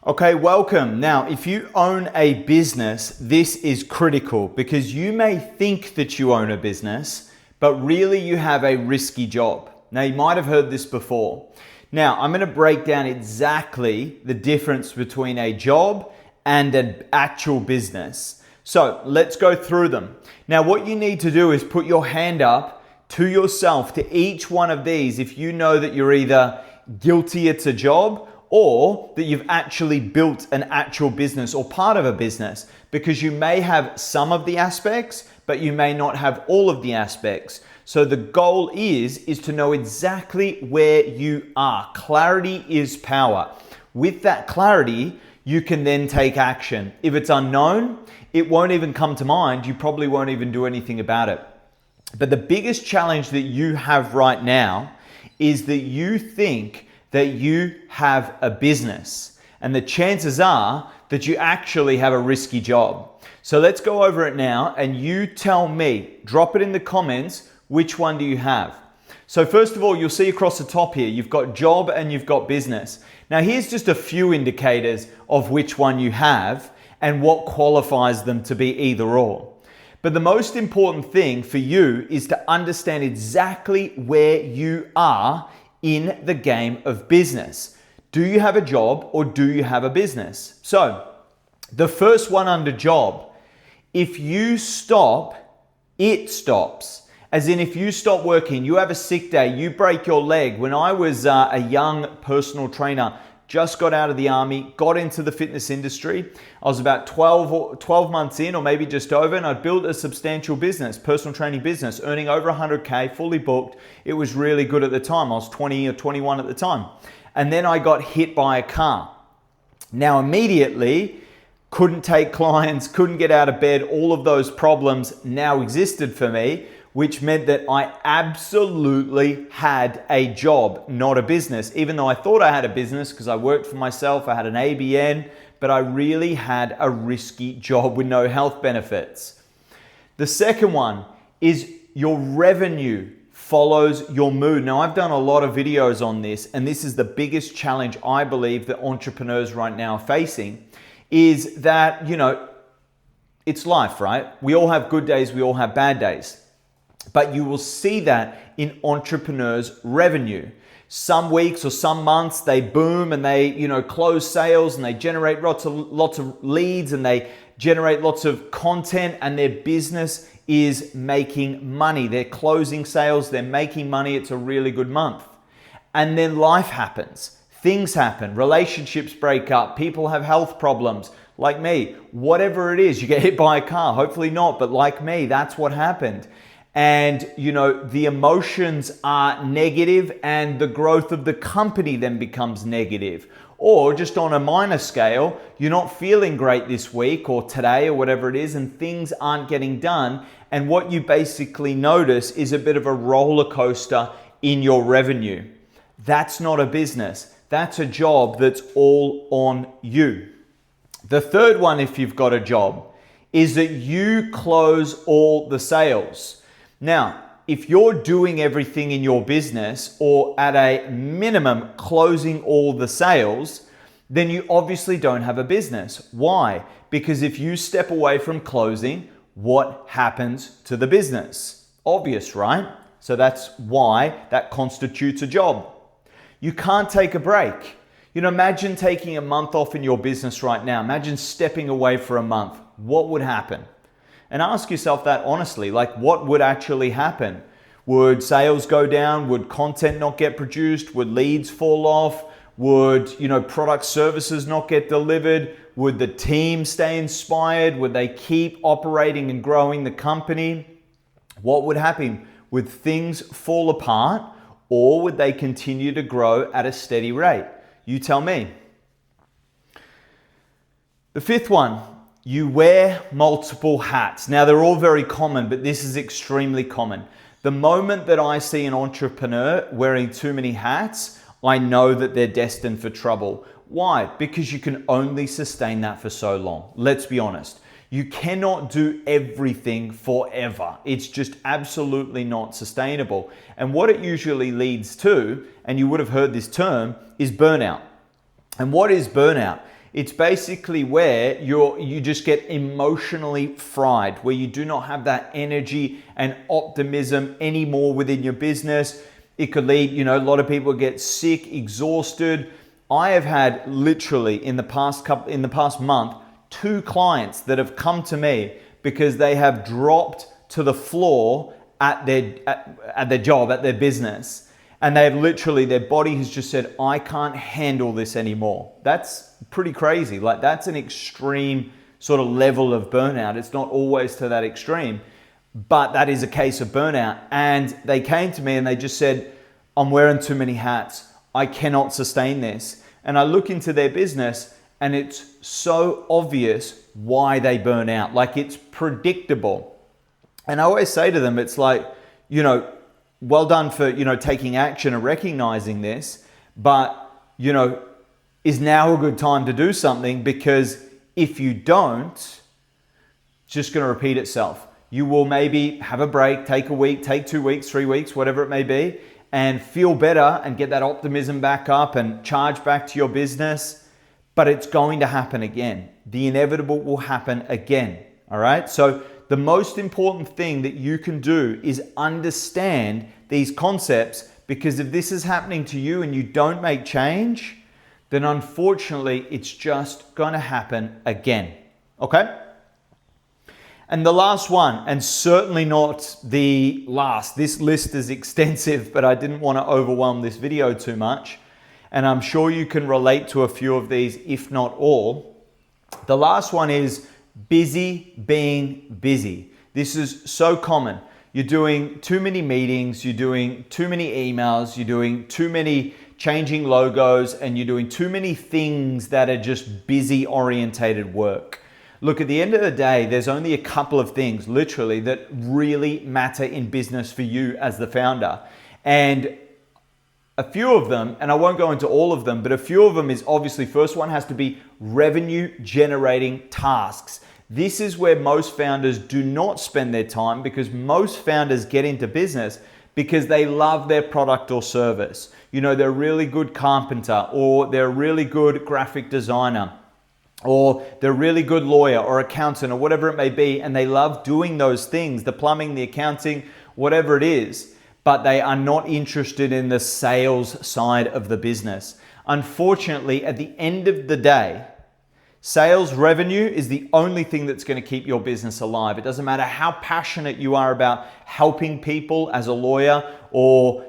Okay, welcome. Now, if you own a business, this is critical because you may think that you own a business, but really you have a risky job. Now, you might have heard this before. Now, I'm going to break down exactly the difference between a job and an actual business. So let's go through them. Now, what you need to do is put your hand up to yourself to each one of these if you know that you're either guilty it's a job or that you've actually built an actual business or part of a business, because you may have some of the aspects, but you may not have all of the aspects. So the goal is to know exactly where you are. Clarity is power. With that clarity, you can then take action. If it's unknown, it won't even come to mind. You probably won't even do anything about it. But the biggest challenge that you have right now is that you think that you have a business, and the chances are that you actually have a risky job. So let's go over it now, and you tell me, drop it in the comments, which one do you have? So first of all, you'll see across the top here, you've got job and you've got business. Now here's just a few indicators of which one you have and what qualifies them to be either or. But the most important thing for you is to understand exactly where you are in the game of business. Do you have a job or do you have a business? So the first one under job, if you stop, it stops. As in, if you stop working, you have a sick day, you break your leg. When I was a young personal trainer, just got out of the army, got into the fitness industry. I was about 12 months in, or maybe just over, and I'd built a substantial business, personal training business, earning over 100K, fully booked. It was really good at the time. I was 20 or 21 at the time. And then I got hit by a car. Now, immediately, couldn't take clients, couldn't get out of bed. All of those problems now existed for me, which meant that I absolutely had a job, not a business. Even though I thought I had a business because I worked for myself, I had an ABN, but I really had a risky job with no health benefits. The second one is your revenue follows your mood. Now, I've done a lot of videos on this, and this is the biggest challenge I believe that entrepreneurs right now are facing, is that, it's life, right? We all have good days, we all have bad days. But you will see that in entrepreneurs' revenue. Some weeks or some months they boom and they, close sales and they generate lots of leads and they generate lots of content, and their business is making money. They're closing sales, they're making money. It's a really good month. And then life happens. Things happen. Relationships break up. People have health problems. Like me, whatever it is, you get hit by a car. Hopefully not, but like me, that's what happened. And, the emotions are negative and the growth of the company then becomes negative. Or just on a minor scale, you're not feeling great this week or today or whatever it is, and things aren't getting done. And what you basically notice is a bit of a roller coaster in your revenue. That's not a business. That's a job that's all on you. The third one, if you've got a job, is that you close all the sales. Now, if you're doing everything in your business, or at a minimum closing all the sales, then you obviously don't have a business. Why? Because if you step away from closing, what happens to the business? Obvious, right? So that's why that constitutes a job. You can't take a break. Imagine taking a month off in your business right now. Imagine stepping away for a month. What would happen? And ask yourself that honestly, like what would actually happen? Would sales go down? Would content not get produced? Would leads fall off? Would, product services not get delivered? Would the team stay inspired? Would they keep operating and growing the company? What would happen? Would things fall apart, or would they continue to grow at a steady rate? You tell me. The fifth one, you wear multiple hats. Now, they're all very common, but this is extremely common. The moment that I see an entrepreneur wearing too many hats, I know that they're destined for trouble. Why? Because you can only sustain that for so long. Let's be honest. You cannot do everything forever. It's just absolutely not sustainable. And what it usually leads to, and you would have heard this term, is burnout. And what is burnout? It's basically where you just get emotionally fried, where you do not have that energy and optimism anymore within your business. It could lead, a lot of people get sick, exhausted. I have had literally in the past month, 2 clients that have come to me because they have dropped to the floor at their job, at their business. And they have literally, their body has just said, I can't handle this anymore. That's pretty crazy. Like, that's an extreme sort of level of burnout. It's not always to that extreme, but that is a case of burnout. And they came to me and they just said, I'm wearing too many hats. I cannot sustain this. And I look into their business and it's so obvious why they burn out. Like, it's predictable. And I always say to them, it's like, well done for, taking action and recognizing this, but, is now a good time to do something? Because if you don't, it's just going to repeat itself. You will maybe have a break, take a week, take 2 weeks, 3 weeks, whatever it may be, and feel better and get that optimism back up and charge back to your business. But it's going to happen again. The inevitable will happen again. All right. So the most important thing that you can do is understand these concepts, because if this is happening to you and you don't make change, then unfortunately it's just going to happen again. Okay? And the last one, and certainly not the last, this list is extensive, but I didn't want to overwhelm this video too much. And I'm sure you can relate to a few of these, if not all. The last one is busy being busy. This is so common. You're doing too many meetings, you're doing too many emails, you're doing too many changing logos, and you're doing too many things that are just busy orientated work. Look, at the end of the day, there's only a couple of things literally that really matter in business for you as the founder. And a few of them, and I won't go into all of them, but a few of them is obviously, first one has to be revenue generating tasks. This is where most founders do not spend their time, because most founders get into business because they love their product or service. They're a really good carpenter, or they're a really good graphic designer, or they're a really good lawyer or accountant or whatever it may be, and they love doing those things, the plumbing, the accounting, whatever it is, but they are not interested in the sales side of the business. Unfortunately, at the end of the day, sales revenue is the only thing that's going to keep your business alive. It doesn't matter how passionate you are about helping people as a lawyer, or,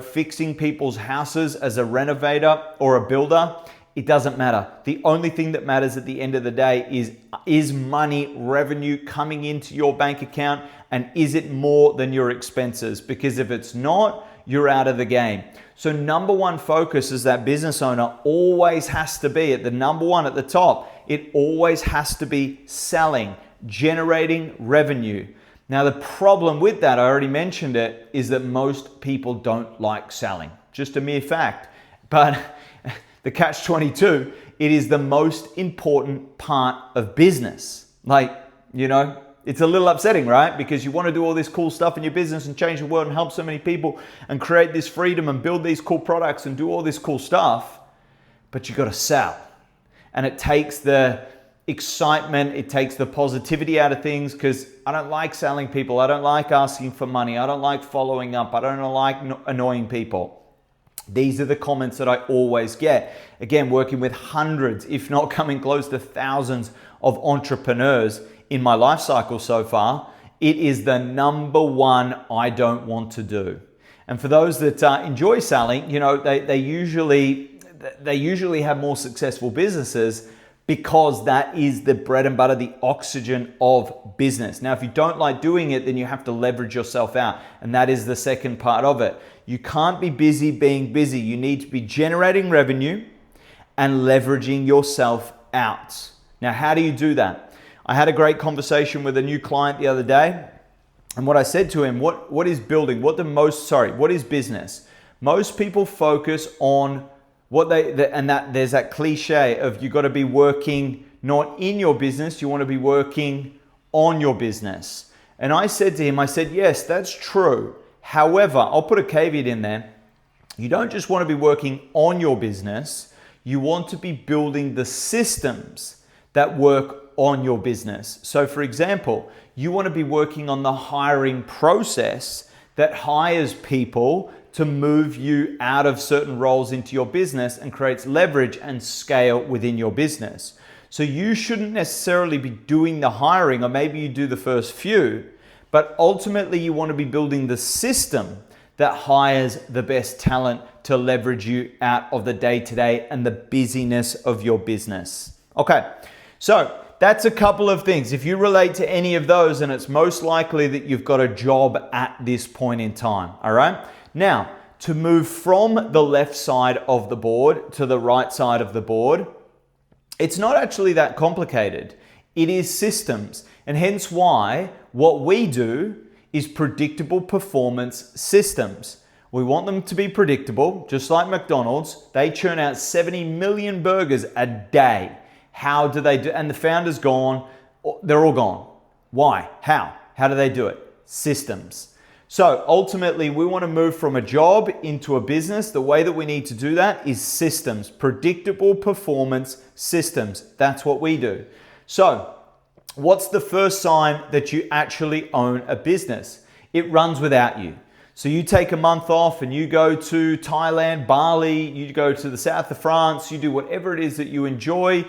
fixing people's houses as a renovator or a builder. It doesn't matter. The only thing that matters at the end of the day is money, revenue coming into your bank account, and is it more than your expenses? Because if it's not, you're out of the game. So number one focus as that business owner always has to be at the number one at the top. It always has to be selling, generating revenue. Now, the problem with that, I already mentioned it, is that most people don't like selling. Just a mere fact. But the catch-22, it is the most important part of business. It's a little upsetting, right? Because you want to do all this cool stuff in your business and change the world and help so many people and create this freedom and build these cool products and do all this cool stuff, but you got to sell. And it takes the excitement, it takes the positivity out of things, because I don't like selling people. I don't like asking for money. I don't like following up. I don't like annoying people. These are the comments that I always get. Again, working with hundreds, if not coming close to thousands of entrepreneurs in my life cycle so far, it is the number one I don't want to do. And for those that enjoy selling, they usually have more successful businesses, because that is the bread and butter, the oxygen of business. Now, if you don't like doing it, then you have to leverage yourself out. And that is the second part of it. You can't be busy being busy. You need to be generating revenue and leveraging yourself out. Now, how do you do that? I had a great conversation with a new client the other day. And what I said to him, what is building? What is business? Most people focus on there's that cliche of you got to be working not in your business, you want to be working on your business. And I said to him, yes, that's true. However, I'll put a caveat in there. You don't just want to be working on your business, You want to be building the systems that work on your business. So for example, you want to be working on the hiring process that hires people to move you out of certain roles into your business and creates leverage and scale within your business. So you shouldn't necessarily be doing the hiring, or maybe you do the first few, but ultimately you want to be building the system that hires the best talent to leverage you out of the day-to-day and the busyness of your business. Okay, so that's a couple of things. If you relate to any of those, and it's most likely that you've got a job at this point in time, all right? Now, to move from the left side of the board to the right side of the board, it's not actually that complicated. It is systems, and hence why what we do is predictable performance systems. We want them to be predictable, just like McDonald's. They churn out 70 million burgers a day. How do they do? And the founder's gone, they're all gone. Why? How? How do they do it? Systems. So ultimately, we want to move from a job into a business. The way that we need to do that is systems, predictable performance systems. That's what we do. So what's the first sign that you actually own a business? It runs without you. So you take a month off and you go to Thailand, Bali, you go to the south of France, you do whatever it is that you enjoy,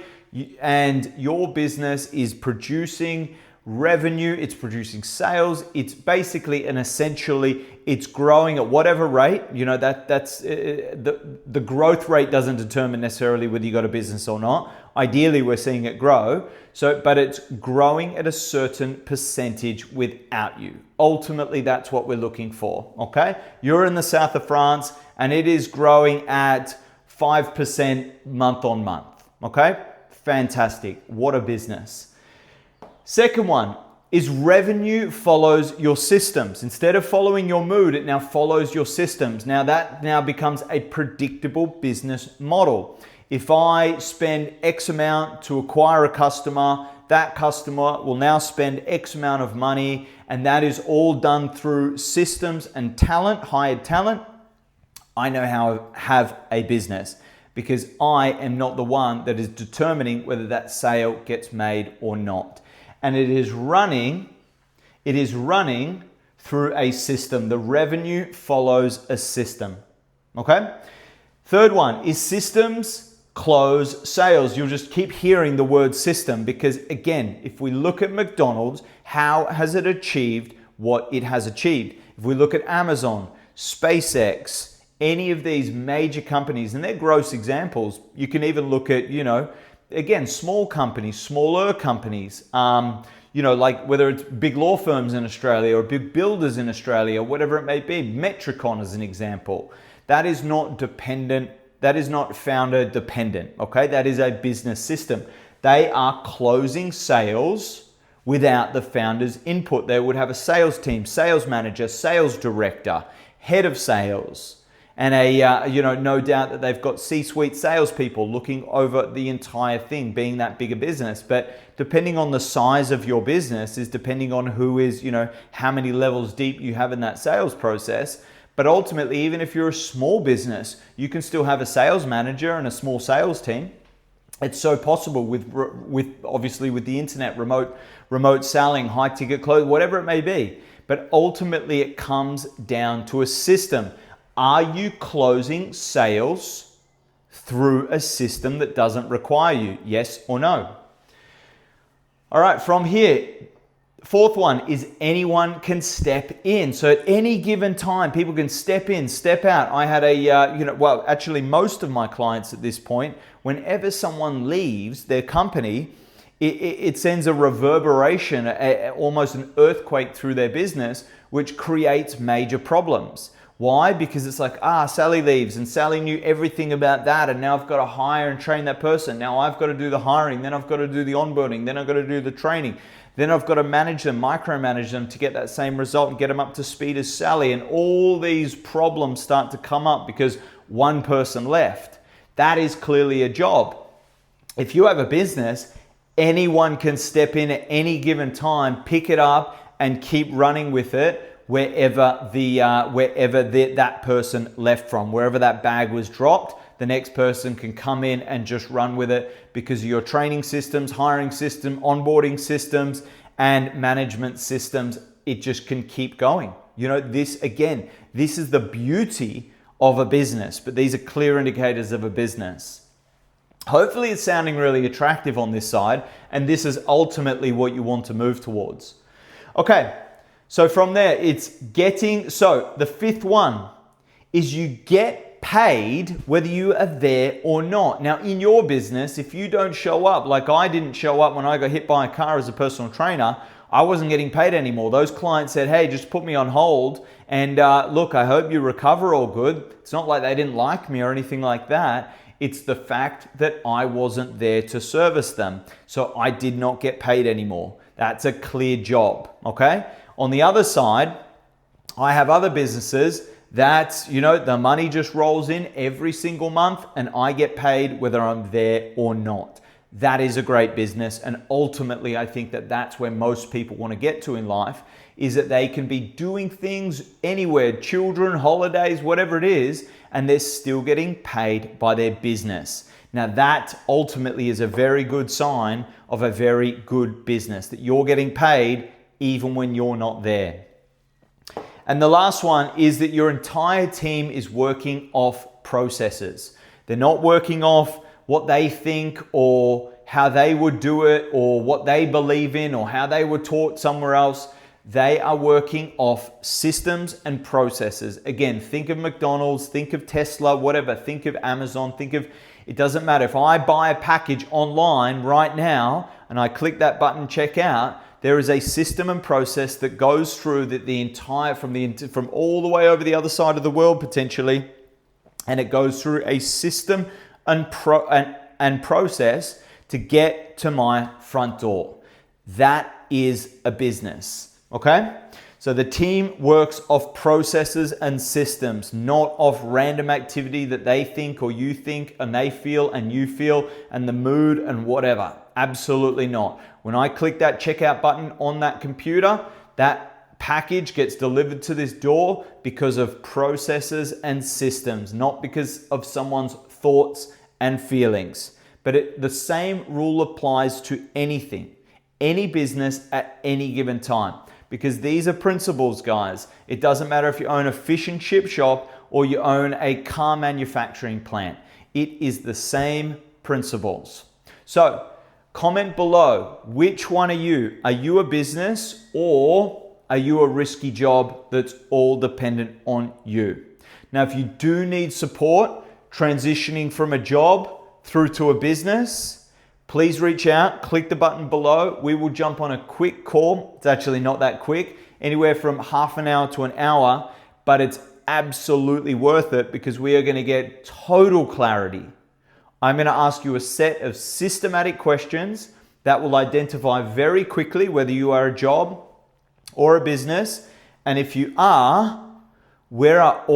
and your business is producing revenue, it's producing sales, it's basically and essentially it's growing at whatever rate. You know, that's the growth rate doesn't determine necessarily whether you got a business or not. Ideally, we're seeing it grow. So, but it's growing at a certain percentage without you. Ultimately, that's what we're looking for. Okay, you're in the south of France and it is growing at 5% month on month. Okay, fantastic. What a business. Second one is revenue follows your systems. Instead of following your mood, it now follows your systems. Now that now becomes a predictable business model. If I spend X amount to acquire a customer, that customer will now spend X amount of money, and that is all done through systems and talent, hired talent. I know how to have a business because I am not the one that is determining whether that sale gets made or not. And it is running through a system. The revenue follows a system. Okay? Third one is systems close sales. You'll just keep hearing the word system because, again, if we look at McDonald's, how has it achieved what it has achieved? If we look at Amazon, SpaceX, any of these major companies, and they're gross examples, you can even look at, again, small companies, smaller companies, like whether it's big law firms in Australia or big builders in Australia, whatever it may be, Metricon as an example. That is not dependent. That is not founder dependent. Okay. That is a business system. They are closing sales without the founder's input. They would have a sales team, sales manager, sales director, head of sales, and no doubt that they've got C-suite salespeople looking over the entire thing, being that bigger business. But depending on the size of your business is depending on who is, how many levels deep you have in that sales process. But ultimately, even if you're a small business, you can still have a sales manager and a small sales team. It's so possible with obviously with the internet, remote selling, high ticket clothes, whatever it may be. But ultimately, it comes down to a system. Are you closing sales through a system that doesn't require you? Yes or no? All right, from here, fourth one is anyone can step in. So at any given time, people can step in, step out. I had actually most of my clients at this point, whenever someone leaves their company, it sends a reverberation, almost an earthquake through their business, which creates major problems. Why? Because it's like, Sally leaves and Sally knew everything about that, and now I've got to hire and train that person. Now I've got to do the hiring, then I've got to do the onboarding, then I've got to do the training, then I've got to manage them, micromanage them to get that same result and get them up to speed as Sally. And all these problems start to come up because one person left. That is clearly a job. If you have a business, anyone can step in at any given time, pick it up and keep running with it wherever that person left from, wherever that bag was dropped, the next person can come in and just run with it because of your training systems, hiring system, onboarding systems, and management systems. It just can keep going. You know, this is the beauty of a business, but these are clear indicators of a business. Hopefully it's sounding really attractive on this side, and this is ultimately what you want to move towards. Okay, so from there, the fifth one is you get paid whether you are there or not. Now, in your business, if you don't show up, like I didn't show up when I got hit by a car as a personal trainer, I wasn't getting paid anymore. Those clients said, hey, just put me on hold and look, I hope you recover all good. It's not like they didn't like me or anything like that. It's the fact that I wasn't there to service them. So I did not get paid anymore. That's a clear job, okay? On the other side, I have other businesses that, you know, the money just rolls in every single month and I get paid whether I'm there or not. That is a great business, and ultimately I think that that's where most people want to get to in life, is that they can be doing things anywhere, children, holidays, whatever it is, and they're still getting paid by their business. Now that ultimately is a very good sign of a very good business, that you're getting paid even when you're not there. And the last one is that your entire team is working off processes. They're not working off what they think or how they would do it or what they believe in or how they were taught somewhere else. They are working off systems and processes. Again, think of McDonald's, think of Tesla, whatever, think of Amazon, it doesn't matter. If I buy a package online right now and I click that button, check out, there is a system and process that goes through from all the way over the other side of the world potentially, and it goes through a system and process to get to my front door. That is a business, okay? So the team works off processes and systems, not off random activity that they think or you think and they feel and you feel and the mood and whatever. Absolutely not. When I click that checkout button on that computer, that package gets delivered to this door because of processes and systems, not because of someone's thoughts and feelings. But the same rule applies to anything, any business at any given time, because these are principles, guys. It doesn't matter if you own a fish and chip shop or you own a car manufacturing plant. It is the same principles. So comment below, which one are you? Are you a business or are you a risky job that's all dependent on you? Now, if you do need support transitioning from a job through to a business, please reach out, click the button below. We will jump on a quick call. It's actually not that quick, anywhere from half an hour to an hour, but it's absolutely worth it because we are going to get total clarity. I'm going to ask you a set of systematic questions that will identify very quickly whether you are a job or a business. And if you are, where are all